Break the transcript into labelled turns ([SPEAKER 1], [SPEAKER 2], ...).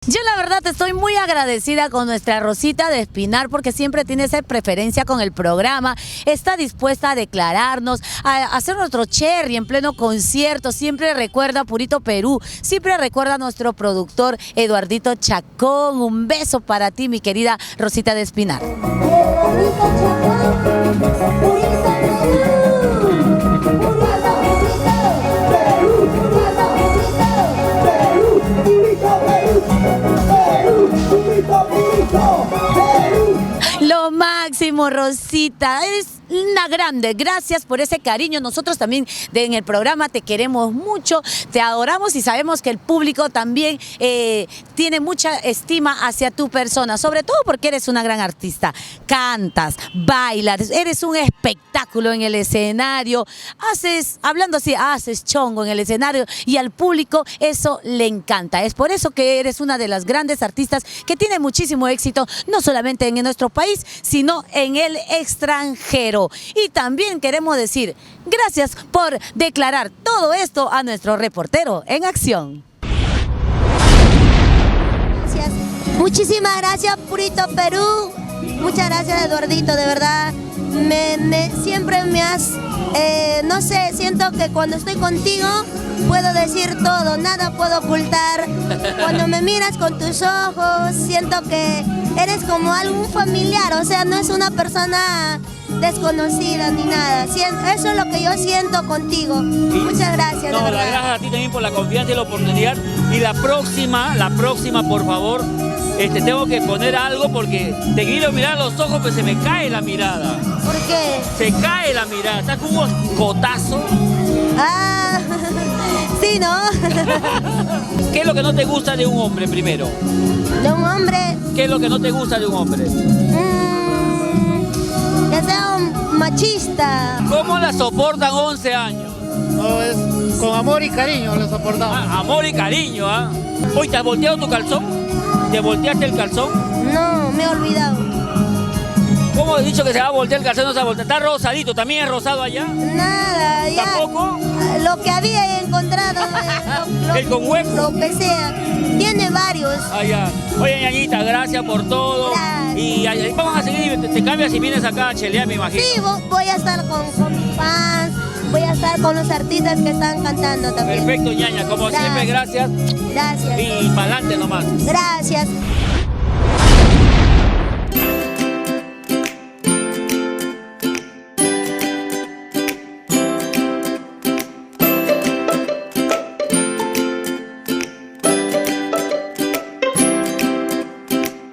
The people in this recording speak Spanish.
[SPEAKER 1] Yo la verdad estoy muy agradecida con nuestra Rosita de Espinar porque siempre tiene esa preferencia con el programa, está dispuesta a declararnos, a hacer nuestro cherry en pleno concierto, siempre recuerda a Purito Perú, siempre recuerda a nuestro productor Eduardito Chacón. Un beso para ti, mi querida Rosita de Espinar. Lo máximo, Rosita, eres una grande, gracias por ese cariño. Nosotros también en el programa te queremos mucho, te adoramos y sabemos que el público también tiene mucha estima hacia tu persona, sobre todo porque eres una gran artista, cantas, bailas, eres un espectáculo en el escenario, hablando así, haces chongo en el escenario y al público eso le encanta. Es por eso que eres una de las grandes artistas que tiene muchísimo éxito, no solamente en nuestro país, sino en el extranjero. Y también queremos decir gracias por declarar todo esto a nuestro reportero en acción.
[SPEAKER 2] Gracias. Muchísimas gracias, Purito Perú. Muchas gracias, Eduardito, de verdad. Siempre me has, no sé, siento que cuando estoy contigo puedo decir todo, nada puedo ocultar. Cuando me miras con tus ojos, siento que eres como algún familiar, o sea, no es una persona desconocida ni nada. Eso es lo que yo siento contigo. Muchas gracias.
[SPEAKER 3] No, las gracias a ti también por la confianza y la oportunidad. Y la próxima, por favor, tengo que poner algo porque te quiero mirar a los ojos, pero se me cae la mirada.
[SPEAKER 2] ¿Por qué?
[SPEAKER 3] Se cae la mirada, estás como un cotazo.
[SPEAKER 2] Ah, sí, ¿no?
[SPEAKER 3] ¿Qué es lo que no te gusta de un hombre primero?
[SPEAKER 2] ¿De un hombre?
[SPEAKER 3] ¿Qué es lo que no te gusta de un hombre?
[SPEAKER 2] Que sea un machista.
[SPEAKER 3] ¿Cómo la soportan 11 años?
[SPEAKER 4] No, es con amor y cariño lo soportamos.
[SPEAKER 3] Ah, amor y cariño, ¿ah? Hoy, ¿te has volteado tu calzón? ¿Te volteaste el calzón?
[SPEAKER 2] No, me he olvidado.
[SPEAKER 3] ¿Cómo he dicho que se va a voltear el calzón? No se va a voltear. Está rosadito, ¿también es rosado allá?
[SPEAKER 2] Nada, ya.
[SPEAKER 3] ¿Tampoco?
[SPEAKER 2] Lo que había encontrado.
[SPEAKER 3] ¿El con hueco?
[SPEAKER 2] Lo que sea. Tiene varios.
[SPEAKER 3] Allá. Oye, ñañita, gracias por todo.
[SPEAKER 2] Gracias.
[SPEAKER 3] Y vamos a seguir, te cambias y vienes acá a chelear, me imagino.
[SPEAKER 2] Sí, voy a estar con mis fans, voy a estar con los artistas que están cantando también.
[SPEAKER 3] Perfecto, ñaña, como siempre, gracias.
[SPEAKER 2] Gracias.
[SPEAKER 3] Y para adelante nomás.
[SPEAKER 2] Gracias.